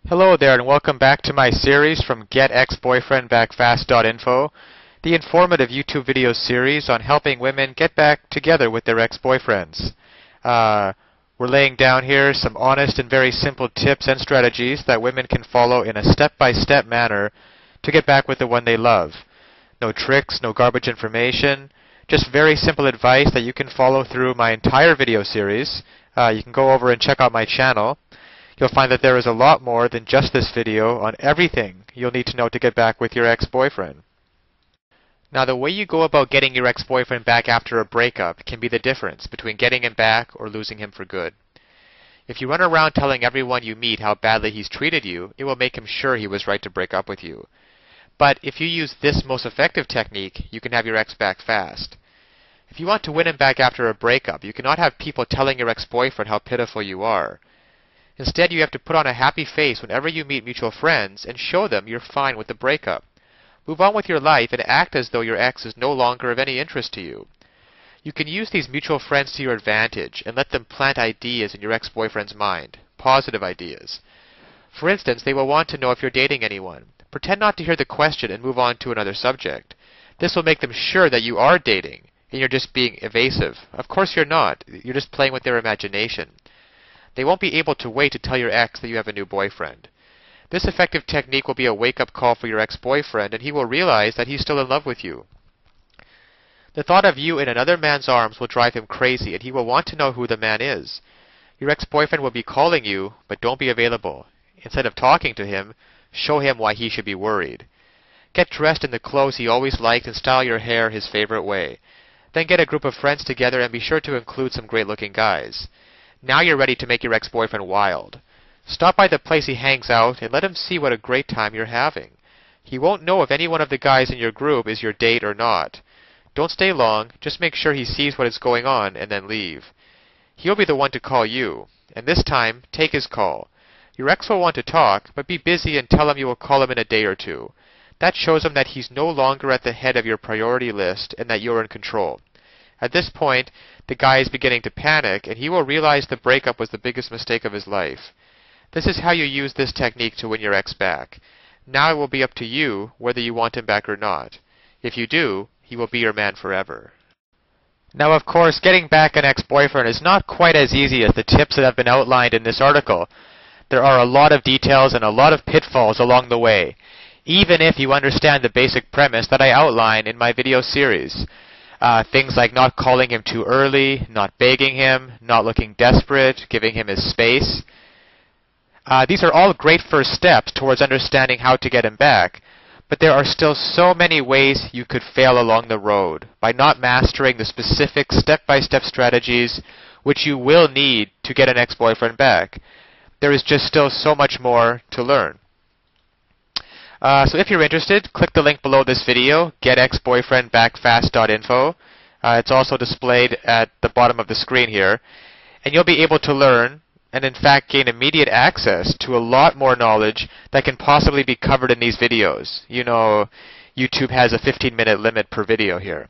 Hello there and welcome back to my series from GetExBoyfriendBackFast.info, the informative YouTube video series on helping women get back together with their ex-boyfriends. We're laying down here some honest and very simple tips and strategies that women can follow in a step-by-step manner to get back with the one they love. No tricks, no garbage information, just very simple advice that you can follow through my entire video series. You can go over and check out my channel. You'll find that there is a lot more than just this video on everything you'll need to know to get back with your ex-boyfriend. Now, the way you go about getting your ex-boyfriend back after a breakup can be the difference between getting him back or losing him for good. If you run around telling everyone you meet how badly he's treated you, it will make him sure he was right to break up with you. But if you use this most effective technique, you can have your ex back fast. If you want to win him back after a breakup, you cannot have people telling your ex-boyfriend how pitiful you are. Instead, you have to put on a happy face whenever you meet mutual friends and show them you're fine with the breakup. Move on with your life and act as though your ex is no longer of any interest to you. You can use these mutual friends to your advantage and let them plant ideas in your ex-boyfriend's mind, positive ideas. For instance, they will want to know if you're dating anyone. Pretend not to hear the question and move on to another subject. This will make them sure that you are dating and you're just being evasive. Of course you're not. You're just playing with their imagination. They won't be able to wait to tell your ex that you have a new boyfriend. This effective technique will be a wake-up call for your ex-boyfriend, and he will realize that he's still in love with you. The thought of you in another man's arms will drive him crazy, and he will want to know who the man is. Your ex-boyfriend will be calling you, but don't be available. Instead of talking to him, show him why he should be worried. Get dressed in the clothes he always liked and style your hair his favorite way. Then get a group of friends together and be sure to include some great-looking guys. Now you're ready to make your ex-boyfriend wild. Stop by the place he hangs out and let him see what a great time you're having. He won't know if any one of the guys in your group is your date or not. Don't stay long, just make sure he sees what is going on and then leave. He'll be the one to call you, and this time, take his call. Your ex will want to talk, but be busy and tell him you will call him in a day or two. That shows him that he's no longer at the head of your priority list and that you're in control. At this point, the guy is beginning to panic, and he will realize the breakup was the biggest mistake of his life. This is how you use this technique to win your ex back. Now it will be up to you whether you want him back or not. If you do, he will be your man forever. Now, of course, getting back an ex-boyfriend is not quite as easy as the tips that have been outlined in this article. There are a lot of details and a lot of pitfalls along the way, even if you understand the basic premise that I outline in my video series. Things like not calling him too early, not begging him, not looking desperate, giving him his space. These are all great first steps towards understanding how to get him back, but there are still so many ways you could fail along the road by not mastering the specific step-by-step strategies which you will need to get an ex-boyfriend back. There is just still so much more to learn. So if you're interested, click the link below this video, getexboyfriendbackfast.info. It's also displayed at the bottom of the screen here. And you'll be able to learn, and in fact gain immediate access to a lot more knowledge that can possibly be covered in these videos. You know, YouTube has a 15-minute limit per video here.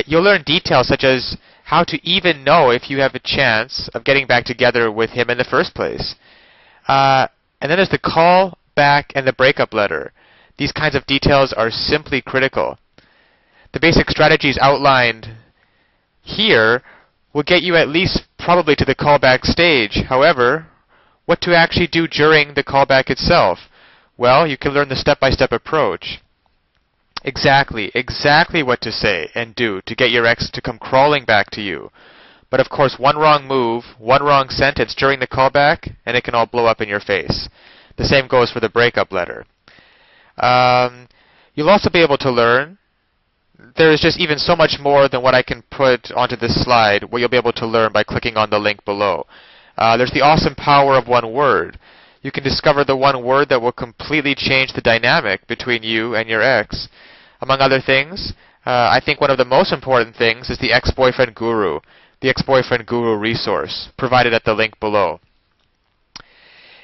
You'll learn details such as how to even know if you have a chance of getting back together with him in the first place. And then there's the call back and the breakup letter. These kinds of details are simply critical. The basic strategies outlined here will get you at least probably to the callback stage. However, what to actually do during the callback itself? Well, you can learn the step-by-step approach. Exactly what to say and do to get your ex to come crawling back to you. But of course, one wrong move, one wrong sentence during the callback, and it can all blow up in your face. The same goes for the breakup letter. You'll also be able to learn. There is just even so much more than what I can put onto this slide, what you'll be able to learn by clicking on the link below. There's the awesome power of one word. You can discover the one word that will completely change the dynamic between you and your ex. Among other things, I think one of the most important things is the ex-boyfriend guru, the ex-boyfriend guru resource, provided at the link below.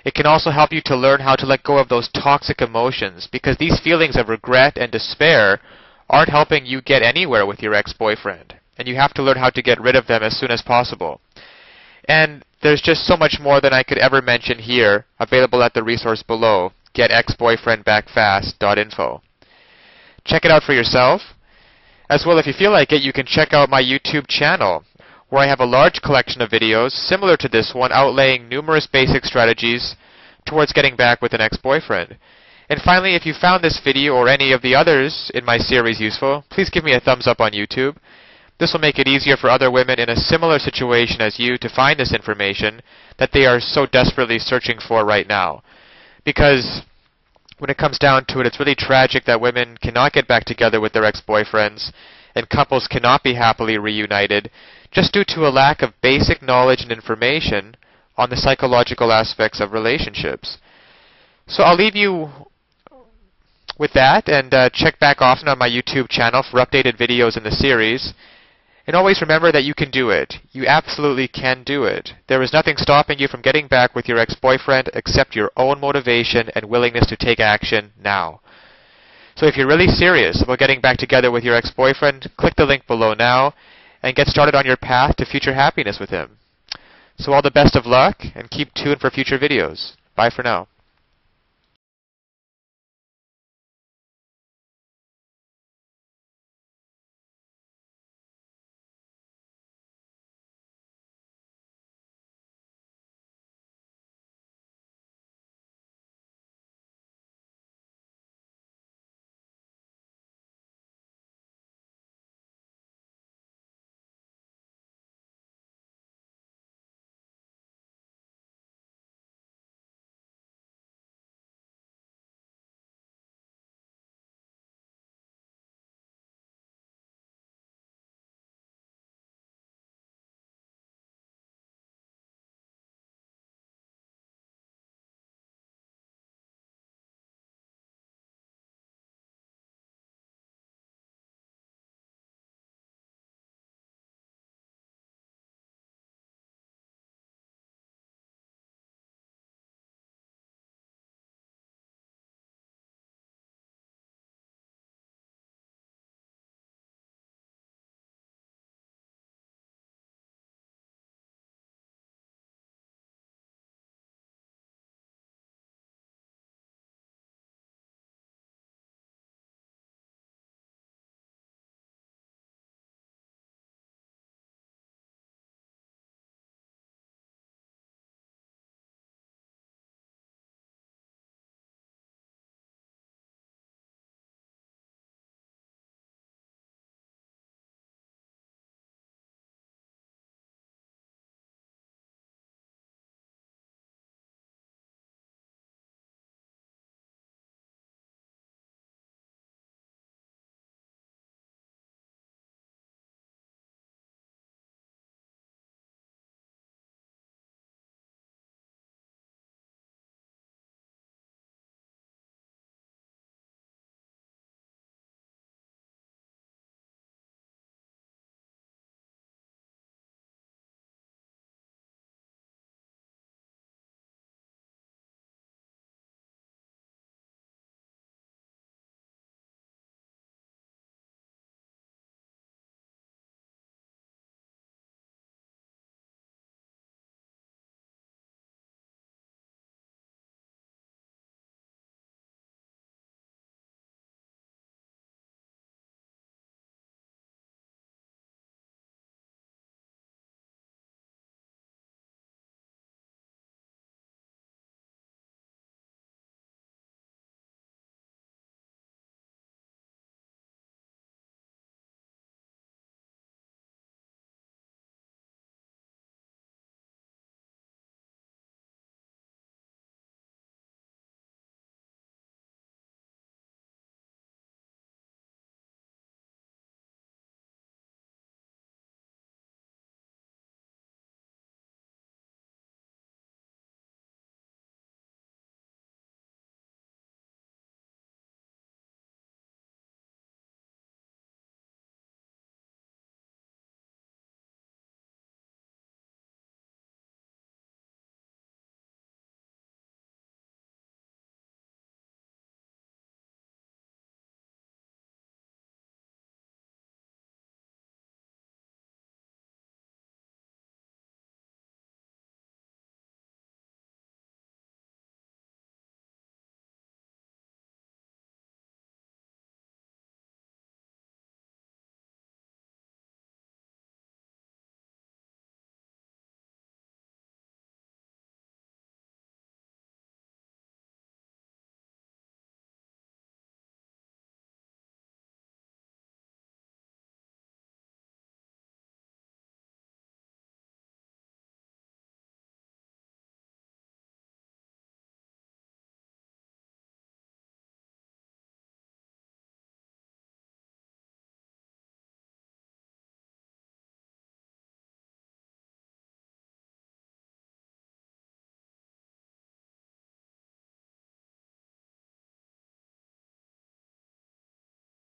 It can also help you to learn how to let go of those toxic emotions, because these feelings of regret and despair aren't helping you get anywhere with your ex-boyfriend, and you have to learn how to get rid of them as soon as possible. And there's just so much more than I could ever mention here, available at the resource below, getexboyfriendbackfast.info. Check it out for yourself. As well, if you feel like it, you can check out my YouTube channel, where I have a large collection of videos similar to this one, outlaying numerous basic strategies towards getting back with an ex-boyfriend. And finally, if you found this video or any of the others in my series useful, please give me a thumbs up on YouTube. This will make it easier for other women in a similar situation as you to find this information that they are so desperately searching for right now. Because when it comes down to it, it's really tragic that women cannot get back together with their ex-boyfriends and couples cannot be happily reunited just due to a lack of basic knowledge and information on the psychological aspects of relationships. So I'll leave you with that, and check back often on my YouTube channel for updated videos in the series. And always remember that you can do it. You absolutely can do it. There is nothing stopping you from getting back with your ex-boyfriend except your own motivation and willingness to take action now. So if you're really serious about getting back together with your ex-boyfriend, click the link below now and get started on your path to future happiness with him. So all the best of luck, and keep tuned for future videos. Bye for now.